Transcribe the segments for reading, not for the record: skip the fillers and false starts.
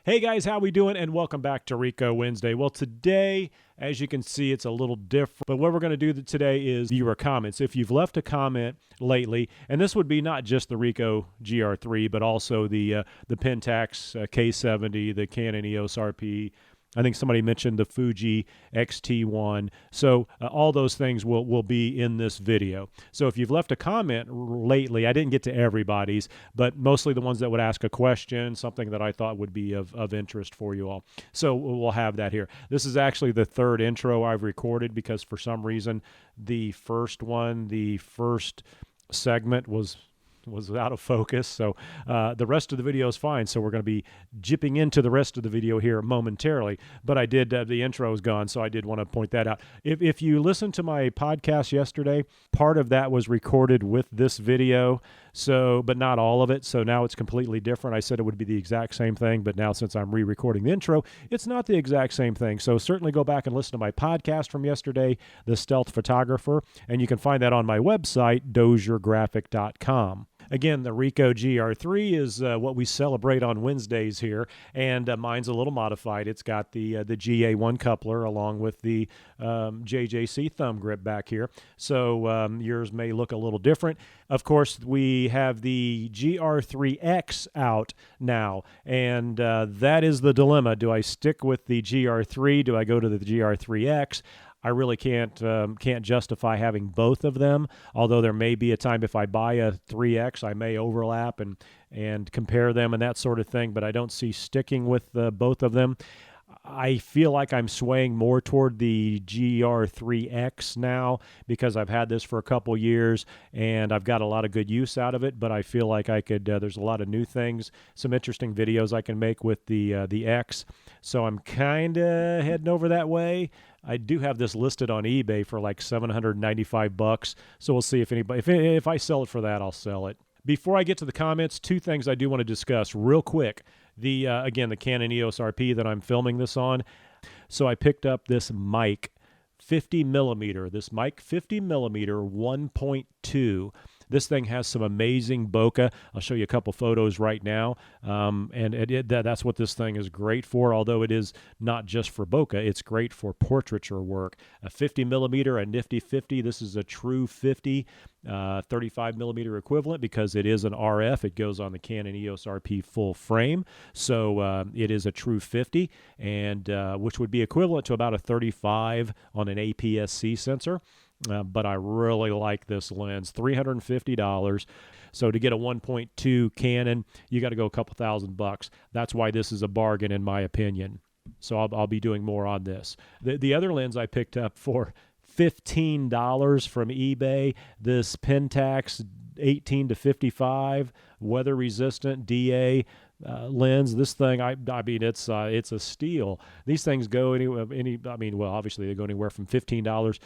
Hey guys, how we doing? And welcome back to Ricoh Wednesday. Well, today, as you can see, it's a little different. But what we're going to do today is viewer comments. If you've left a comment lately, and this would be not just the Ricoh GR III, but also the Pentax K-70, the Canon EOS RP. I think somebody mentioned the Fuji X-T1. So all those things will be in this video. So if you've left a comment lately, I didn't get to everybody's, but mostly the ones that would ask a question, something that I thought would be of interest for you all. So we'll have that here. This is actually the third intro I've recorded because for some reason the first segment was out of focus, so the rest of the video is fine. So we're going to be jipping into the rest of the video here momentarily, but I did, the intro is gone, so I did want to point that out. If you listened to my podcast yesterday, part of that was recorded with this video, so but not all of it, so now it's completely different. I said it would be the exact same thing, but now since I'm re-recording the intro, it's not the exact same thing. So certainly go back and listen to my podcast from yesterday, The Stealth Photographer, and you can find that on my website, DozierGraphic.com. Again, the Ricoh GR III is what we celebrate on Wednesdays here, and mine's a little modified. It's got the GA1 coupler along with the JJC thumb grip back here, so yours may look a little different. Of course, we have the GR3X out now, and that is the dilemma. Do I stick with the GR3? Do I go to the GR3X? I really can't justify having both of them, although there may be a time if I buy a 3X, I may overlap and compare them and that sort of thing, but I don't see sticking with both of them. I feel like I'm swaying more toward the GR3X now because I've had this for a couple years and I've got a lot of good use out of it, but I feel like I could, there's a lot of new things, some interesting videos I can make with the X, so I'm kind of heading over that way. I do have this listed on eBay for like $795, so we'll see if anybody, if I sell it for that, I'll sell it. Before I get to the comments, two things I do want to discuss real quick. Again, the Canon EOS RP that I'm filming this on. So I picked up this Meike 50 millimeter, this Meike 50 millimeter 1.2. This thing has some amazing bokeh. I'll show you a couple photos right now, and that's what this thing is great for, although it is not just for bokeh. It's great for portraiture work. A 50 millimeter, a nifty 50. This is a true 50, 35 millimeter equivalent because it is an RF. It goes on the Canon EOS RP full frame, so it is a true 50, and which would be equivalent to about a 35 on an APS-C sensor. But I really like this lens, $350. So to get a 1.2 Canon, you got to go a couple $1,000. That's why this is a bargain in my opinion. So I'll be doing more on this. The other lens I picked up for $15 from eBay, this Pentax 18 to 55 weather resistant DA lens. This thing, I mean, it's a steal. These things go obviously they go anywhere from $15,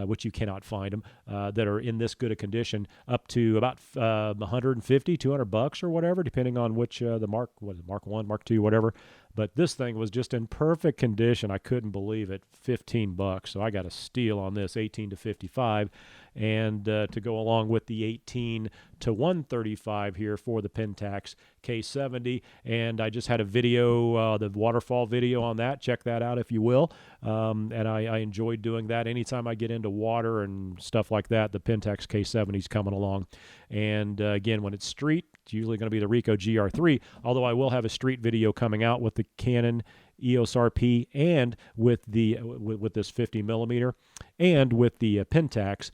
which you cannot find them, that are in this good a condition, up to about $150, $200 or whatever, depending on which Mark 1, Mark 2, whatever. But this thing was just in perfect condition. I couldn't believe it. $15. So I got a steal on this 18 to 55, and to go along with the 18 to 135 here for the Pentax K-70. And I just had a video, the waterfall video on that. Check that out if you will. And I enjoyed doing that. Anytime I get into water and stuff like that, the Pentax K-70 is coming along. And again, when it's street, it's usually going to be the Ricoh GR III, although I will have a street video coming out with the Canon EOS RP and with this 50 millimeter and with the Pentax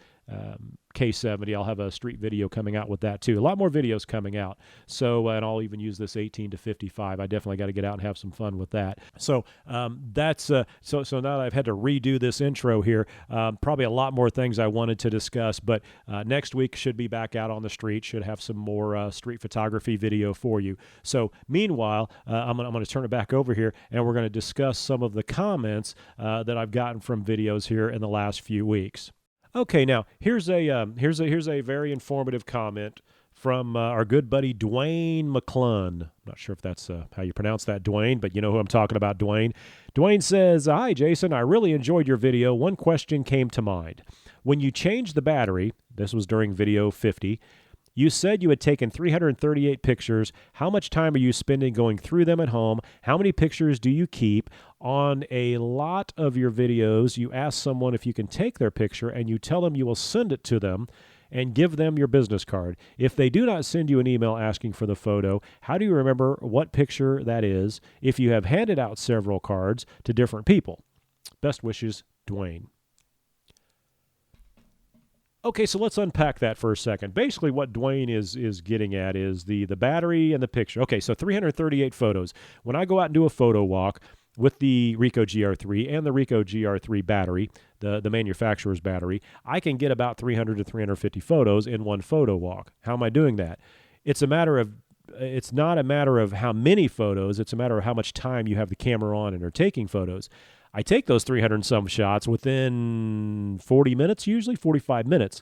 K-70. I'll have a street video coming out with that too. A lot more videos coming out. So, and I'll even use this 18 to 55. I definitely got to get out and have some fun with that. So that's so now that I've had to redo this intro here, probably a lot more things I wanted to discuss, but next week should be back out on the street, should have some more street photography video for you. So meanwhile, I'm going to turn it back over here and we're going to discuss some of the comments that I've gotten from videos here in the last few weeks. Okay, now here's a very informative comment from our good buddy Dwayne McClunn. I'm not sure if that's how you pronounce that, Dwayne, but you know who I'm talking about, Dwayne. Dwayne says, "Hi, Jason. I really enjoyed your video. One question came to mind. When you change the battery," this was during video 50, You said you had taken 338 pictures. How much time are you spending going through them at home? How many pictures do you keep? On a lot of your videos, you ask someone if you can take their picture, and you tell them you will send it to them and give them your business card. If they do not send you an email asking for the photo, how do you remember what picture that is if you have handed out several cards to different people? Best wishes, Dwayne. Okay, so let's unpack that for a second. Basically, what Dwayne is getting at is the battery and the picture. Okay, so 338 photos. When I go out and do a photo walk with the Ricoh GR III and the Ricoh GR III battery, the manufacturer's battery, I can get about 300 to 350 photos in one photo walk. How am I doing that? It's not a matter of how many photos, it's a matter of how much time you have the camera on and are taking photos. I take those 300 and some shots within 40 minutes, usually 45 minutes.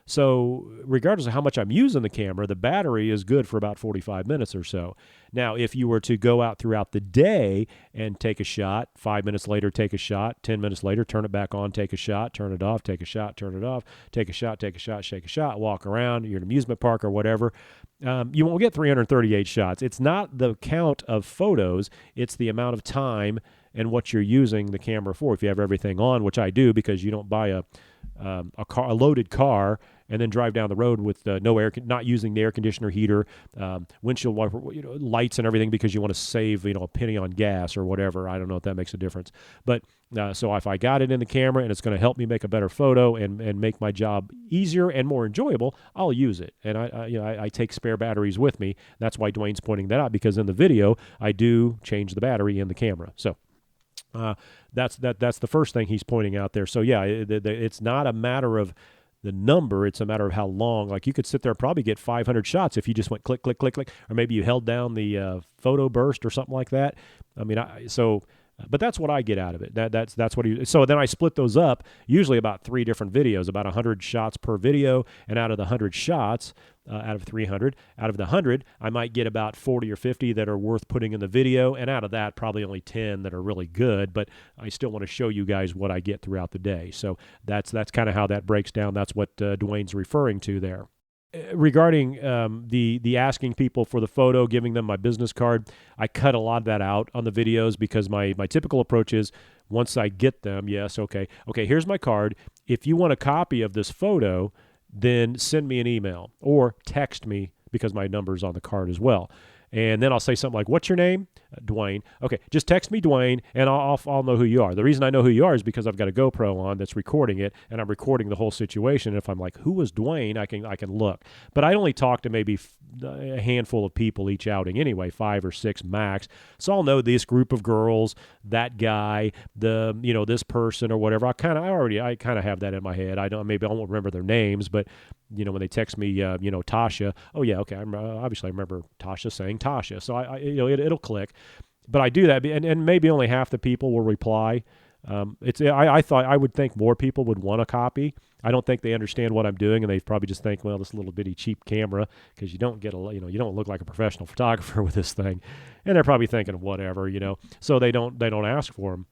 So regardless of how much I'm using the camera, the battery is good for about 45 minutes or so. Now, if you were to go out throughout the day and take a shot, 5 minutes later, take a shot, 10 minutes later, turn it back on, take a shot, turn it off, take a shot, turn it off, take a shot, shake a shot, walk around, you're at an amusement park or whatever, you won't get 338 shots. It's not the count of photos, it's the amount of time and what you're using the camera for. If you have everything on, which I do, because you don't buy a loaded car and then drive down the road with no air, not using the air conditioner, heater, windshield wiper, lights and everything, because you want to save a penny on gas or whatever. I don't know if that makes a difference, but so if I got it in the camera and it's going to help me make a better photo and make my job easier and more enjoyable, I'll use it. And I take spare batteries with me. That's why Dwayne's pointing that out, because in the video I do change the battery in the camera. So that's the first thing he's pointing out there. So yeah, it's not a matter of the number, it's a matter of how long. Like, you could sit there and probably get 500 shots if you just went click, click, click, click, or maybe you held down the photo burst or something like that. I mean, but that's what I get out of it. That's what he. So then I split those up, usually about 3 different videos, about 100 shots per video, and out of the 100 shots, out of 300, out of the 100, I might get about 40 or 50 that are worth putting in the video, and out of that, probably only 10 that are really good. But I still want to show you guys what I get throughout the day. So that's kind of how that breaks down. That's what Dwayne's referring to there. Regarding the asking people for the photo, giving them my business card, I cut a lot of that out on the videos, because my typical approach is, once I get them, yes, okay, here's my card. If you want a copy of this photo, then send me an email or text me, because my number's on the card as well. And then I'll say something like, what's your name? Dwayne. Okay, just text me Dwayne, and I'll know who you are. The reason I know who you are is because I've got a GoPro on that's recording it, and I'm recording the whole situation. And if I'm like, who was Dwayne, I can look. But I only talk to maybe a handful of people each outing anyway, 5 or 6 max. So I'll know this group of girls, that guy, this person or whatever. I kind of have that in my head. I won't remember their names, but when they text me, Tasha, oh yeah, okay, obviously I remember Tasha saying Tasha, so it'll click. But I do that, and maybe only half the people will reply. I would think more people would want a copy. I don't think they understand what I'm doing, and they probably just think, well, this little bitty cheap camera, because you don't you don't look like a professional photographer with this thing, and they're probably thinking whatever, so they don't ask for them.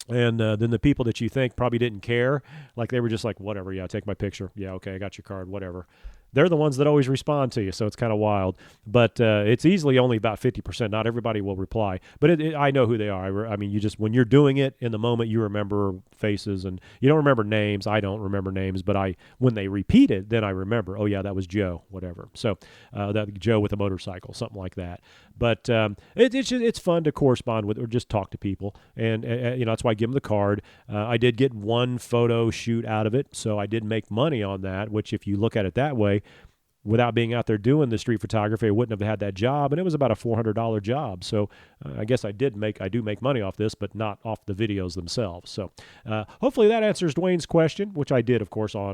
And then the people that you think probably didn't care, like they were just like, whatever, yeah, take my picture. Yeah, okay, I got your card, whatever. They're the ones that always respond to you, so it's kind of wild. But it's easily only about 50%. Not everybody will reply, but I know who they are. I mean, when you're doing it in the moment, you remember faces, and you don't remember names. I don't remember names, but when they repeat it, then I remember, oh yeah, that was Joe, whatever. So that Joe with a motorcycle, something like that. But it's fun to correspond with or just talk to people, and that's why I give them the card. I did get one photo shoot out of it, so I did make money on that, which if you look at it that way, without being out there doing the street photography, I wouldn't have had that job, and it was about a $400 job. So I guess I do make money off this, but not off the videos themselves. So hopefully that answers Dwayne's question, which I did, of course, I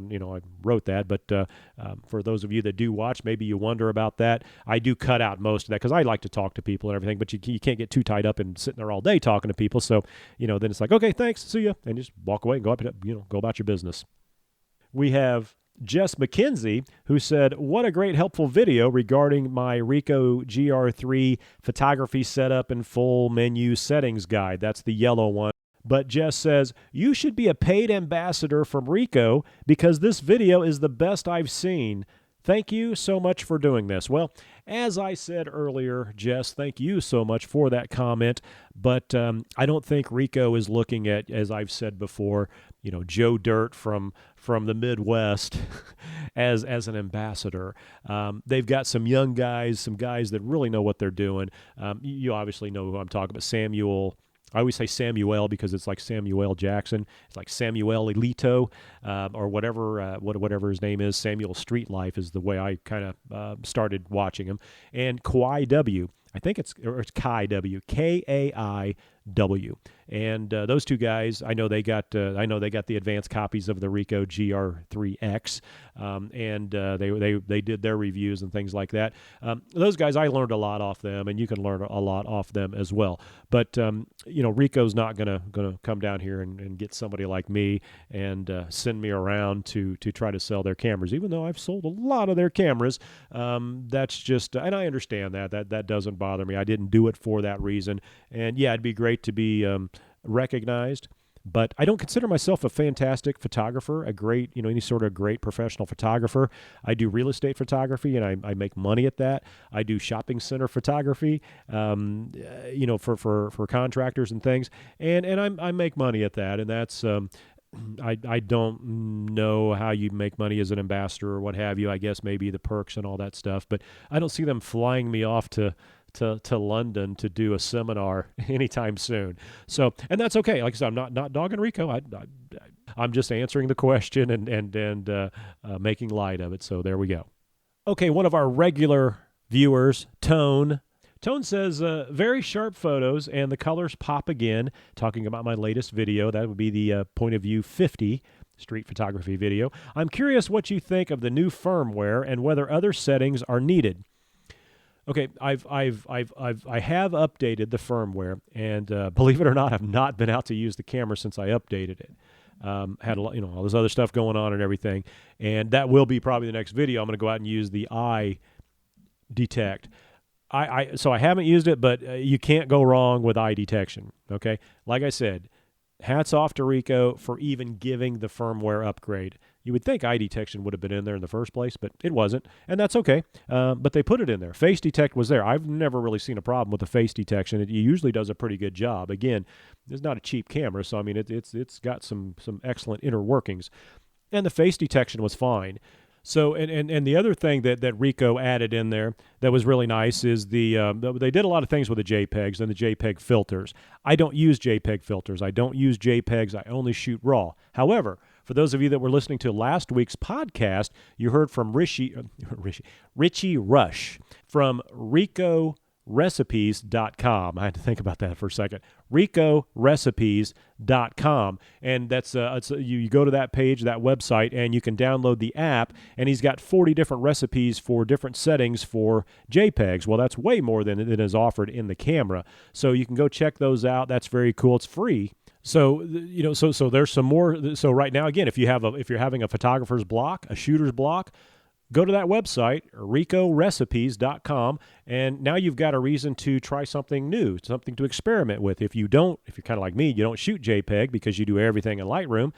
wrote that. But for those of you that do watch, maybe you wonder about that. I do cut out most of that, because I like to talk to people and everything, but you can't get too tied up and sitting there all day talking to people. So, then it's like, okay, thanks, see ya, and just walk away and go about your business. We have Jess McKenzie, who said, what a great helpful video regarding my Ricoh GR III photography setup and full menu settings guide. That's the yellow one. But Jess says, you should be a paid ambassador from Ricoh, because this video is the best I've seen. thank you so much for doing this. Well, as I said earlier, Jess, thank you so much for that comment, but I don't think Ricoh is looking at, as I've said before, Joe Dirt from the Midwest as an ambassador. They've got some young guys, some guys that really know what they're doing. You obviously know who I'm talking about, Samuel. I always say Samuel because it's like Samuel Jackson. It's like Samuel Alito or whatever his name is. Samuel Streetlife is the way I kind of started watching him. And Kai W. I think it's Kai W. K-A-I-W. And those two guys, I know they got the advanced copies of the Ricoh GR3X, and they did their reviews and things like that. Those guys, I learned a lot off them, and you can learn a lot off them as well. But Ricoh's not gonna come down here and get somebody like me and send me around to try to sell their cameras, even though I've sold a lot of their cameras. That's just, and I understand that doesn't bother me. I didn't do it for that reason. And yeah, it'd be great to be recognized, but I don't consider myself a fantastic photographer, a great, any sort of great professional photographer. I do real estate photography, and I make money at that. I do shopping center photography, for contractors and things, and I make money at that, and that's I don't know how you make money as an ambassador or what have you. I guess maybe the perks and all that stuff, but I don't see them flying me off to London to do a seminar anytime soon. So, and that's okay. Like I said, I'm not dogging Ricoh. I'm just answering the question and making light of it. So there we go. Okay, one of our regular viewers, Tone says, very sharp photos and the colors pop again. Talking about my latest video. That would be the Point of View 50 street photography video. I'm curious what you think of the new firmware and whether other settings are needed. Okay, I have updated the firmware, and believe it or not, I've not been out to use the camera since I updated it. Had a lot, all this other stuff going on and everything, and that will be probably the next video. I'm going to go out and use the eye detect. So I haven't used it, but you can't go wrong with eye detection. Okay, like I said, hats off to Ricoh for even giving the firmware upgrade. You would think eye detection would have been in there in the first place, but it wasn't, and that's okay. But they put it in there. Face detect was there. I've never really seen a problem with the face detection. It usually does a pretty good job. Again, it's not a cheap camera, so I mean it's got some excellent inner workings, and the face detection was fine. So, and the other thing that Ricoh added in there that was really nice is they did a lot of things with the JPEGs and the JPEG filters. I don't use JPEG filters. I don't use JPEGs. I only shoot RAW. However, for those of you that were listening to last week's podcast, you heard from Richie Rush from RicohRecipes.com. I had to think about that for a second. RicohRecipes.com. And that's you go to that page, that website, and you can download the app, and he's got 40 different recipes for different settings for JPEGs. Well, that's way more than is offered in the camera. So you can go check those out. That's very cool. It's free. So, so there's some more. So right now, again, if you're having a photographer's block, a shooter's block, go to that website, RicohRecipes.com, and now you've got a reason to try something new, something to experiment with. If you're kind of like me, you don't shoot JPEG because you do everything in Lightroom,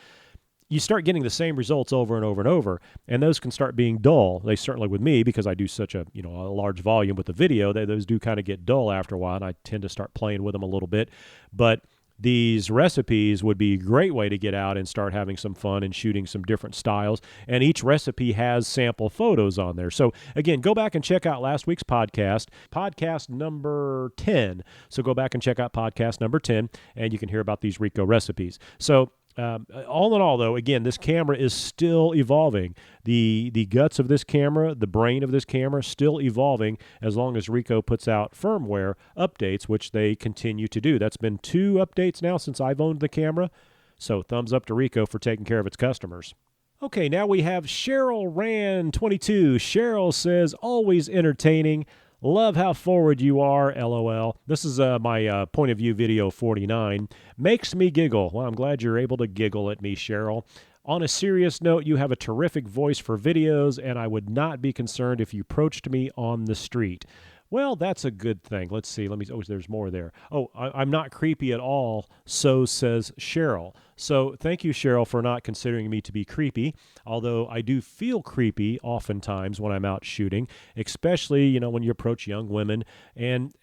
you start getting the same results over and over and over, and those can start being dull. They certainly, with me, because I do such a large volume with the video, those do kind of get dull after a while, and I tend to start playing with them a little bit. But these recipes would be a great way to get out and start having some fun and shooting some different styles. And each recipe has sample photos on there. So again, go back and check out last week's podcast number 10. So go back and check out podcast number 10, and you can hear about these Ricoh recipes. So all in all, though, again, this camera is still evolving. The guts of this camera, the brain of this camera, still evolving as long as Ricoh puts out firmware updates, which they continue to do. That's been 2 updates now since I've owned the camera. So thumbs up to Ricoh for taking care of its customers. Okay, now we have Cheryl Rand 22. Cheryl says, always entertaining. Love how forward you are, LOL. This is my point of view video 49. Makes me giggle. Well, I'm glad you're able to giggle at me, Cheryl. On a serious note, you have a terrific voice for videos, and I would not be concerned if you approached me on the street. Well, that's a good thing. Let's see. Oh, there's more there. Oh, I'm not creepy at all, so says Cheryl. So thank you, Cheryl, for not considering me to be creepy, although I do feel creepy oftentimes when I'm out shooting, especially, when you approach young women and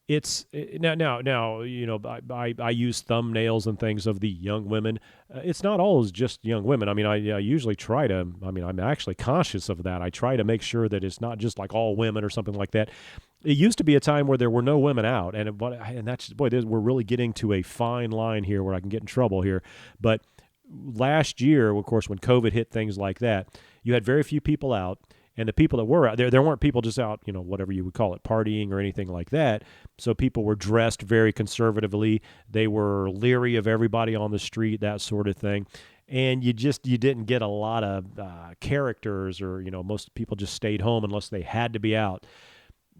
it's now I use thumbnails and things of the young women. It's not always just young women. I mean, I usually try to. I mean, I'm actually conscious of that. I try to make sure that it's not just like all women or something like that. It used to be a time where there were no women out, and that's we're really getting to a fine line here where I can get in trouble here. But last year, of course, when COVID hit, things like that, you had very few people out. And the people that were out there weren't people just out, whatever you would call it, partying or anything like that. So people were dressed very conservatively. They were leery of everybody on the street, that sort of thing. And you didn't get a lot of characters, or, most people just stayed home unless they had to be out.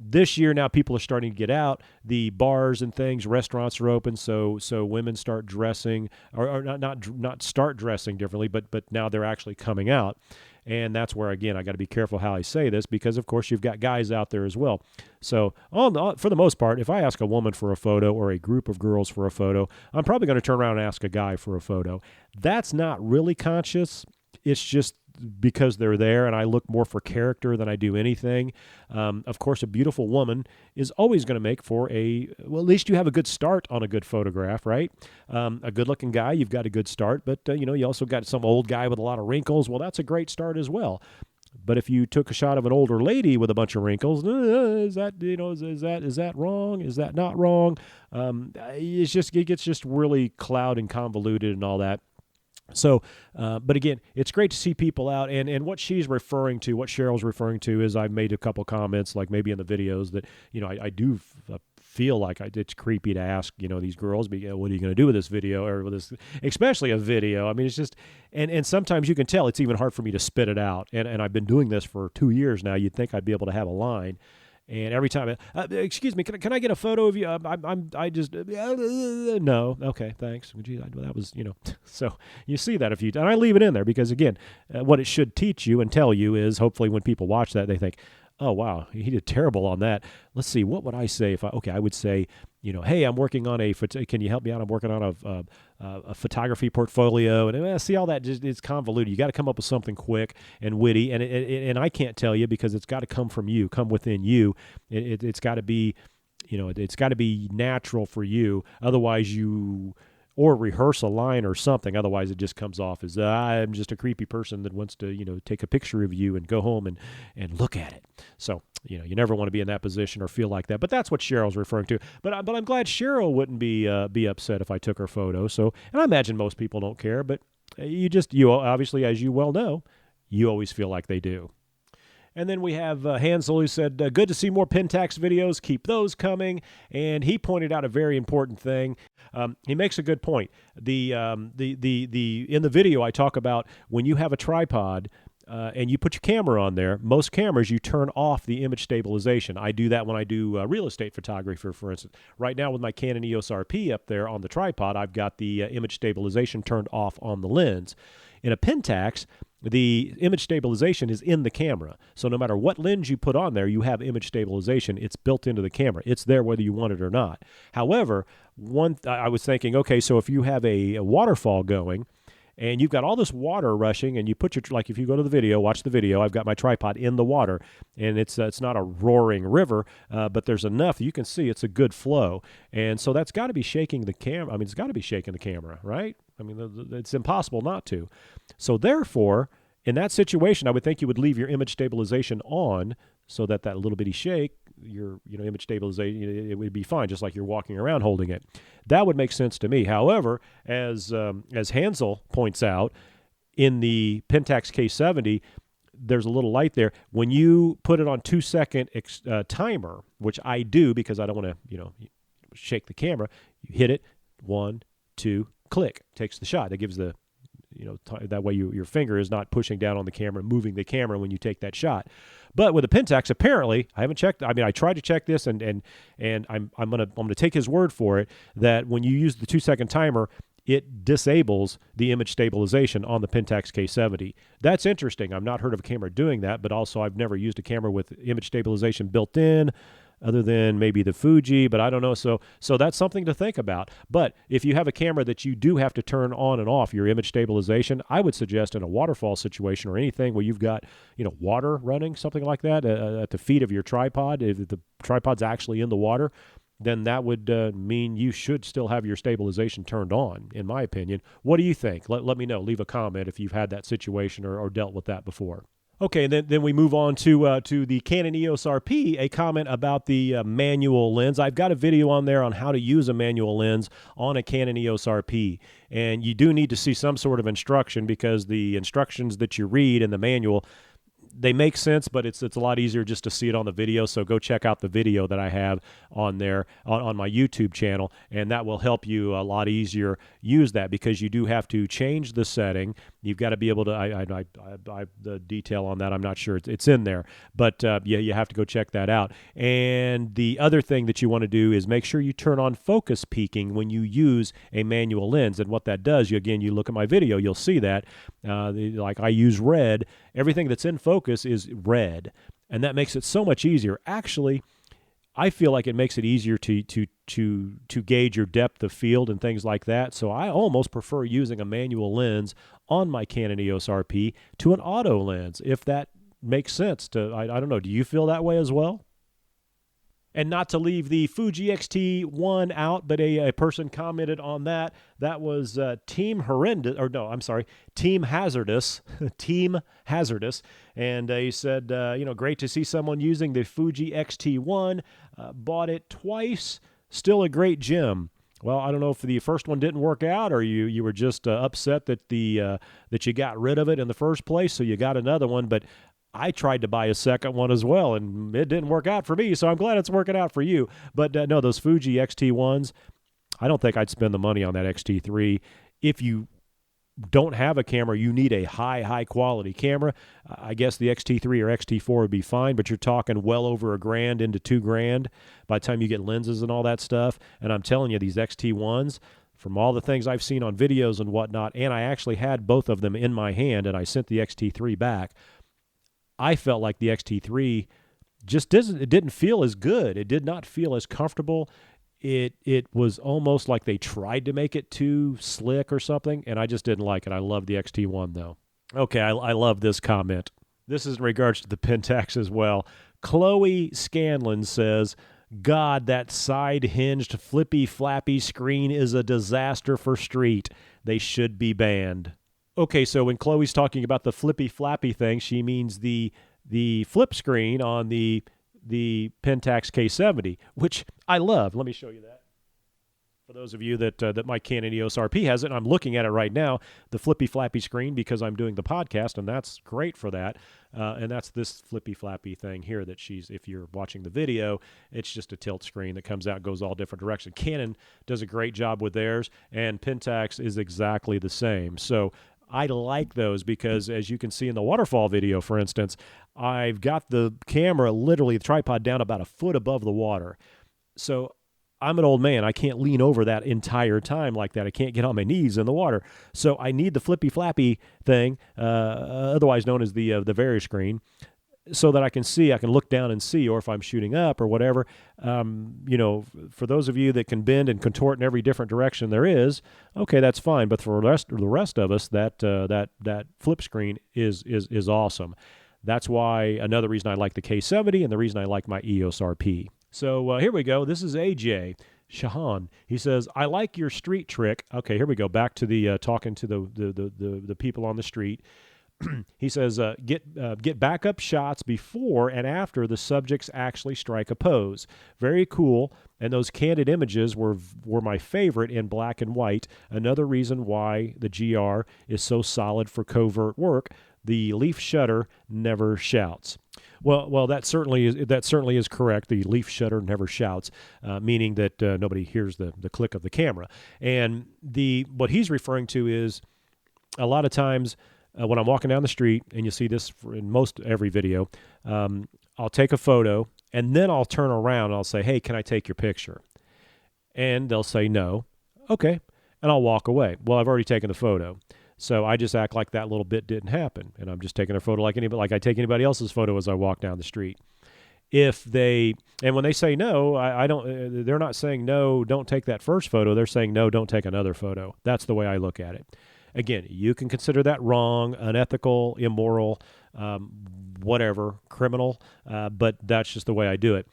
This year now people are starting to get out. The bars and things, restaurants are open, so women start dressing, or not start dressing differently, but now they're actually coming out. And that's where, again, I got to be careful how I say this, because, of course, you've got guys out there as well. So for the most part, if I ask a woman for a photo or a group of girls for a photo, I'm probably going to turn around and ask a guy for a photo. That's not really conscious. It's just because they're there, and I look more for character than I do anything. Of course, a beautiful woman is always going to make for at least you have a good start on a good photograph, right? A good-looking guy, you've got a good start, but, you also got some old guy with a lot of wrinkles. Well, that's a great start as well. But if you took a shot of an older lady with a bunch of wrinkles, is that wrong? Is that not wrong? It gets just really clouded and convoluted and all that. So, but again, it's great to see people out, and what she's referring to, what Cheryl's referring to, is I've made a couple comments, like maybe in the videos, that, I do feel like it's creepy to ask, these girls, what are you going to do with this video, or with this, especially a video? I mean, it's just, and sometimes you can tell it's even hard for me to spit it out, and I've been doing this for 2 years now. You'd think I'd be able to have a line. And every time, excuse me, can I get a photo of you? No. Okay, thanks. Gee, that was, so you see that and I leave it in there because, again, what it should teach you and tell you is, hopefully when people watch that, they think, oh, wow, he did terrible on that. Let's see, what would I say I would say, hey, I'm working on can you help me out? I'm working on a photography portfolio. And see, all that it's convoluted. You got to come up with something quick and witty. And I can't tell you, because it's got to come from you, come within you. It's got to be, it's got to be natural for you. Otherwise or rehearse a line or something. Otherwise, it just comes off as, I'm just a creepy person that wants to, take a picture of you and go home and look at it. So, you never want to be in that position or feel like that. But that's what Cheryl's referring to. But I'm glad Cheryl wouldn't be upset if I took her photo. So, and I imagine most people don't care, but you obviously, as you well know, you always feel like they do. And then we have Hansel, who said, good to see more Pentax videos. Keep those coming. And he pointed out a very important thing. He makes a good point. In the video, I talk about when you have a tripod and you put your camera on there, most cameras, you turn off the image stabilization. I do that when I do real estate photography, for instance. Right now with my Canon EOS RP up there on the tripod, I've got the image stabilization turned off on the lens. In a Pentax, the image stabilization is in the camera. So no matter what lens you put on there, you have image stabilization. It's built into the camera. It's there whether you want it or not. However, I was thinking, okay, so if you have a waterfall going, and you've got all this water rushing, and you put if you go to the video, watch the video, I've got my tripod in the water, and it's not a roaring river, but there's enough you can see it's a good flow. And so that's got to be shaking the camera. I mean, it's got to be shaking the camera, right? I mean, it's impossible not to. So therefore, in that situation, I would think you would leave your image stabilization on, so that little bitty shake, your image stabilization, it would be fine, just like you're walking around holding it. That would make sense to me. However, as Hansel points out, in the Pentax K-70, there's a little light there. When you put it on 2-second timer, which I do because I don't want to shake the camera, you hit it, 1, 2, click, takes the shot. That gives the that way your finger is not pushing down on the camera, moving the camera when you take that shot. But with the Pentax, apparently, I haven't checked. I mean, I tried to check this, and I'm gonna take his word for it that when you use the 2-second timer, it disables the image stabilization on the Pentax K-70. That's interesting. I've not heard of a camera doing that, but also I've never used a camera with image stabilization built in. other than maybe the Fuji, but I don't know. So that's something to think about. But if you have a camera that you do have to turn on and off your image stabilization, I would suggest in a waterfall situation or anything where you've got, water running, something like that, at the feet of your tripod, if the tripod's actually in the water, then that would mean you should still have your stabilization turned on, in my opinion. What do you think? Let me know. Leave a comment if you've had that situation or dealt with that before. Okay, and then we move on to the Canon EOS RP, a comment about the manual lens. I've got a video on there on how to use a manual lens on a Canon EOS RP, and you do need to see some sort of instruction because the instructions that you read in the manual, they make sense, but it's a lot easier just to see it on the video. So go check out the video that I have on there on my YouTube channel, and that will help you a lot easier use that because you do have to change the setting. You've got to be able to. The detail on that, I'm not sure it's in there, but you have to go check that out. And the other thing that you want to do is make sure you turn on focus peaking when you use a manual lens. And what that does, you look at my video, you'll see that. Like I use red. Everything that's in focus is red, and that makes it so much easier. Actually, I feel like it makes it easier to gauge your depth of field and things like that. So I almost prefer using a manual lens on my Canon EOS RP to an auto lens, if that makes sense. I don't know. Do you feel that way as well? And not to leave the Fuji X-T1 out, but a person commented on that. That was Team Hazardous. Team Hazardous. And he said, great to see someone using the Fuji X-T1. Bought it twice. Still a great gem. Well, I don't know if the first one didn't work out or you were just upset that that you got rid of it in the first place, so you got another one. But I tried to buy a second one as well, and it didn't work out for me, so I'm glad it's working out for you. But no, those Fuji X-T1s, I don't think I'd spend the money on that X-T3. If you don't have a camera, you need a high quality camera. I guess the X-T3 or X-T4 would be fine, but you're talking well over $1,000 into $2,000 by the time you get lenses and all that stuff. And I'm telling you, these X-T1s, from all the things I've seen on videos and whatnot, and I actually had both of them in my hand, and I sent the X-T3 back, I felt like the X-T3 just didn't feel as good. It did not feel as comfortable. It was almost like they tried to make it too slick or something, and I just didn't like it. I love the X-T1 though. Okay, I love this comment. This is in regards to the Pentax as well. Chloe Scanlon says, God, that side-hinged flippy flappy screen is a disaster for street. They should be banned. Okay, so when Chloe's talking about the flippy flappy thing, she means the flip screen on the Pentax K-70, which I love. Let me show you that. For those of you that my Canon EOS RP has it, I'm looking at it right now, the flippy flappy screen, because I'm doing the podcast, and that's great for that. And that's this flippy flappy thing here that if you're watching the video, it's just a tilt screen that comes out, goes all different directions. Canon does a great job with theirs, and Pentax is exactly the same. So I like those because, as you can see in the waterfall video, for instance, I've got the camera, literally the tripod, down about a foot above the water. So I'm an old man. I can't lean over that entire time like that. I can't get on my knees in the water. So I need the flippy flappy thing, otherwise known as the Vari screen, so that I can look down and see, or if I'm shooting up or whatever. For those of you that can bend and contort in every different direction there is, okay, that's fine. But for the rest of us, that flip screen is awesome. That's why another reason I like the K-70 and the reason I like my EOS RP. So here we go. This is AJ Shahan. He says, I like your street trick. Okay, here we go. Back to the talking to the people on the street. He says, get backup shots before and after the subjects actually strike a pose. Very cool. And those candid images were my favorite in black and white. Another reason why the GR is so solid for covert work. The leaf shutter never shouts. Well, that certainly is correct. The leaf shutter never shouts, meaning that nobody hears the click of the camera. And what he's referring to is a lot of times when I'm walking down the street, and you see this in most every video, I'll take a photo, and then I'll turn around and I'll say, hey, can I take your picture? And they'll say no. Okay. And I'll walk away. Well, I've already taken the photo. So I just act like that little bit didn't happen, and I'm just taking a photo like I take anybody else's photo as I walk down the street. if they, and when they say no, I don't, they're not saying no, don't take that first photo. They're saying no, don't take another photo. That's the way I look at it. Again, you can consider that wrong, unethical, immoral, whatever, criminal, but that's just the way I do it.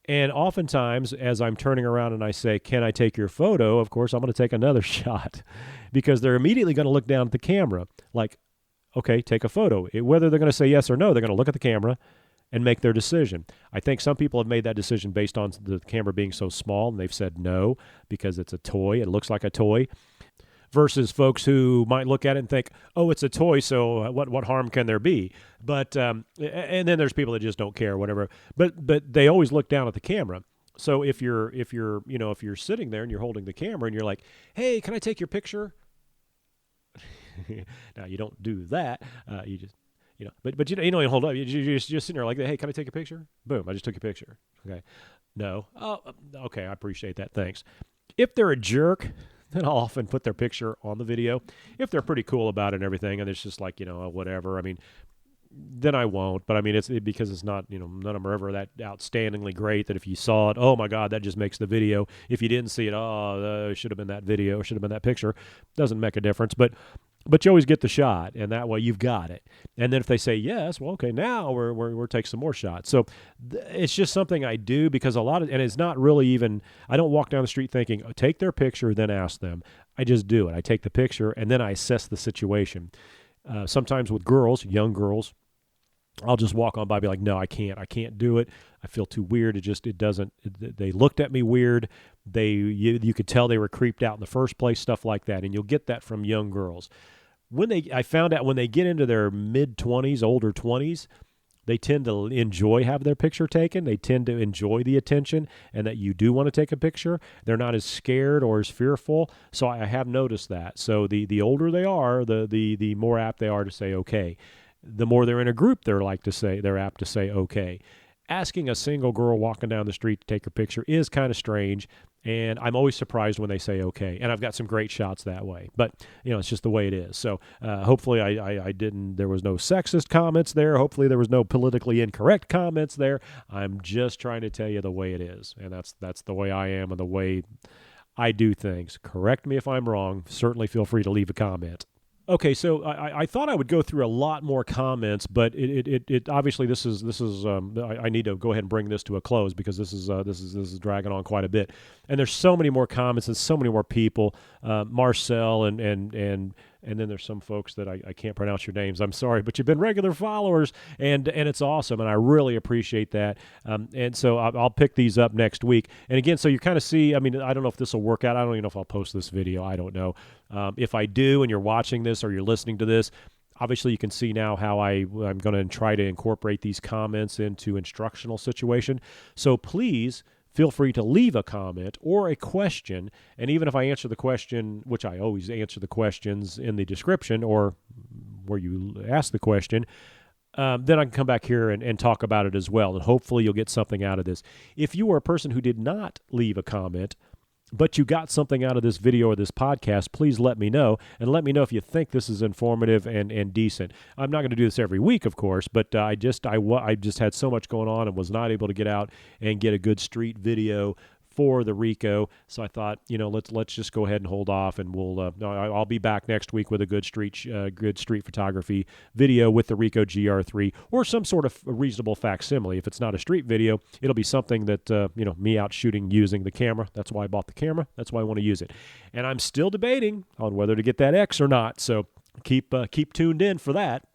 And oftentimes, as I'm turning around and I say, can I take your photo? Of course, I'm going to take another shot because they're immediately going to look down at the camera like, okay, take a photo. Whether they're going to say yes or no, they're going to look at the camera and make their decision. I think some people have made that decision based on the camera being so small, and they've said no because it's a toy. It looks like a toy. Versus folks who might look at it and think, oh, it's a toy, so what harm can there be? But and then there's people that just don't care, whatever. But they always look down at the camera. So if you're sitting there and you're holding the camera and you're like, hey, can I take your picture? Now you don't do that. You just but you don't even hold up. You're just sitting there like, hey, can I take a picture? Boom, I just took a picture. Okay, no, oh, okay, I appreciate that. Thanks. If they're a jerk, then I'll often put their picture on the video. If they're pretty cool about it and everything, and it's just like, whatever, I mean, then I won't. But I mean, because it's not, none of them are ever that outstandingly great that if you saw it, oh my God, that just makes the video. If you didn't see it, it should have been that video, should have been that picture. Doesn't make a difference. But you always get the shot, and that way you've got it. And then if they say yes, well, okay, now we're take some more shots. So it's just something I do because and it's not really even, I don't walk down the street thinking, take their picture, then ask them. I just do it. I take the picture, and then I assess the situation. Sometimes with girls, young girls, I'll just walk on by and be like, no, I can't do it. I feel too weird. They looked at me weird. You could tell they were creeped out in the first place, stuff like that. And you'll get that from young girls. I found out when they get into their mid-20s, older 20s, they tend to enjoy having their picture taken. They tend to enjoy the attention and that you do want to take a picture. They're not as scared or as fearful. So I have noticed that. So the older they are, the more apt they are to say okay. The more they're in a group, they're apt to say okay. Asking a single girl walking down the street to take her picture is kind of strange, and I'm always surprised when they say okay. And I've got some great shots that way, but it's just the way it is. So hopefully there was no sexist comments there. Hopefully there was no politically incorrect comments there. I'm just trying to tell you the way it is, and that's the way I am and the way I do things. Correct me if I'm wrong. Certainly feel free to leave a comment. Okay, so I thought I would go through a lot more comments, but it obviously this is I need to go ahead and bring this to a close because this is dragging on quite a bit, and there's so many more comments and so many more people, Marcel and then there's some folks that I can't pronounce your names. I'm sorry, but you've been regular followers, and it's awesome, and I really appreciate that. And so I'll pick these up next week. And again, so you kind of see. I mean, I don't know if this will work out. I don't even know if I'll post this video. I don't know. If I do, and you're watching this or you're listening to this, obviously you can see now how I'm going to try to incorporate these comments into instructional situation. So please feel free to leave a comment or a question, and even if I answer the question, which I always answer the questions in the description or where you ask the question, then I can come back here and talk about it as well, and hopefully you'll get something out of this. If you are a person who did not leave a comment, but you got something out of this video or this podcast, please let me know, and let me know if you think this is informative and decent. I'm not going to do this every week, of course, but I just had so much going on and was not able to get out and get a good street video for the Ricoh, so I thought, let's just go ahead and hold off, and I'll be back next week with a good street photography video with the Ricoh GR III or some sort of reasonable facsimile. If it's not a street video, it'll be something that me out shooting using the camera. That's why I bought the camera. That's why I want to use it, and I'm still debating on whether to get that X or not. So keep tuned in for that.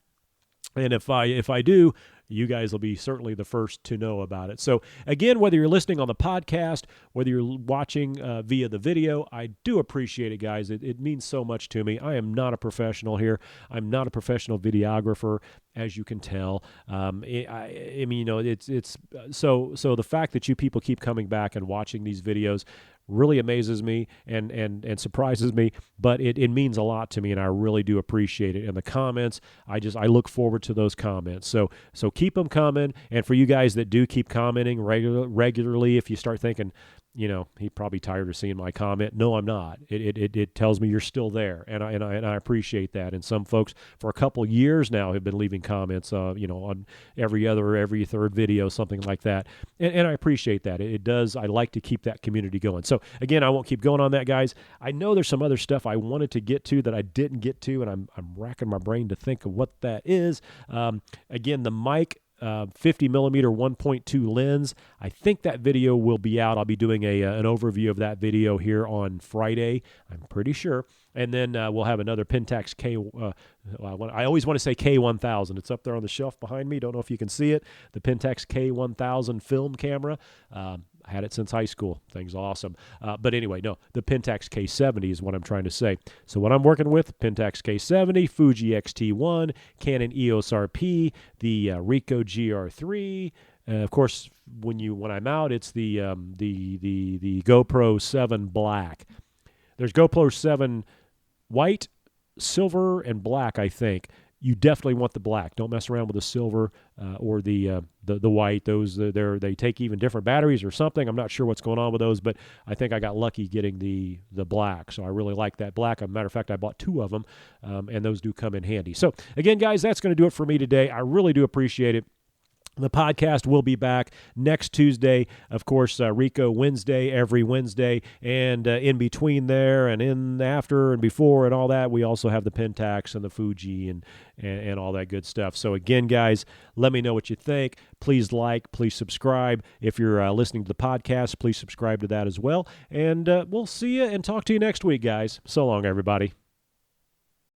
And if I do, you guys will be certainly the first to know about it. So again, whether you're listening on the podcast, whether you're watching via the video, I do appreciate it, guys. It means so much to me. I am not a professional here. I'm not a professional videographer, as you can tell. I mean, it's so the fact that you people keep coming back and watching these videos really amazes me and surprises me, but it means a lot to me, and I really do appreciate it. And the comments, I look forward to those comments. So keep them coming. And for you guys that do keep commenting regularly, if you start thinking, He's probably tired of seeing my comment. No, I'm not. It tells me you're still there, and I appreciate that. And some folks for a couple years now have been leaving comments, on every third video, something like that. And I appreciate that. It does. I like to keep that community going. So again, I won't keep going on that, guys. I know there's some other stuff I wanted to get to that I didn't get to, and I'm racking my brain to think of what that is. Again, the Meike 50 millimeter 1.2 lens. I think that video will be out. I'll be doing an overview of that video here on Friday, I'm pretty sure. And then we'll have another Pentax I always want to say K-1000. It's up there on the shelf behind me. Don't know if you can see it. The Pentax K-1000 film camera. I had it since high school. Thing's awesome. But anyway, no, the Pentax K-70 is what I'm trying to say. So what I'm working with, Pentax K-70, Fuji X-T1, Canon EOS RP, the Ricoh GR III. Of course, when I'm out, it's the GoPro 7 Black. There's GoPro 7 White, Silver, and Black, I think. You definitely want the black. Don't mess around with the silver or the white. Those they take even different batteries or something. I'm not sure what's going on with those, but I think I got lucky getting the black. So I really like that black. As a matter of fact, I bought 2 of them, and those do come in handy. So again, guys, that's going to do it for me today. I really do appreciate it. The podcast will be back next Tuesday. Of course, Ricoh Wednesday, every Wednesday. And in between there and in after and before and all that, we also have the Pentax and the Fuji and all that good stuff. So again, guys, let me know what you think. Please like, please subscribe. If you're listening to the podcast, please subscribe to that as well. And we'll see you and talk to you next week, guys. So long, everybody.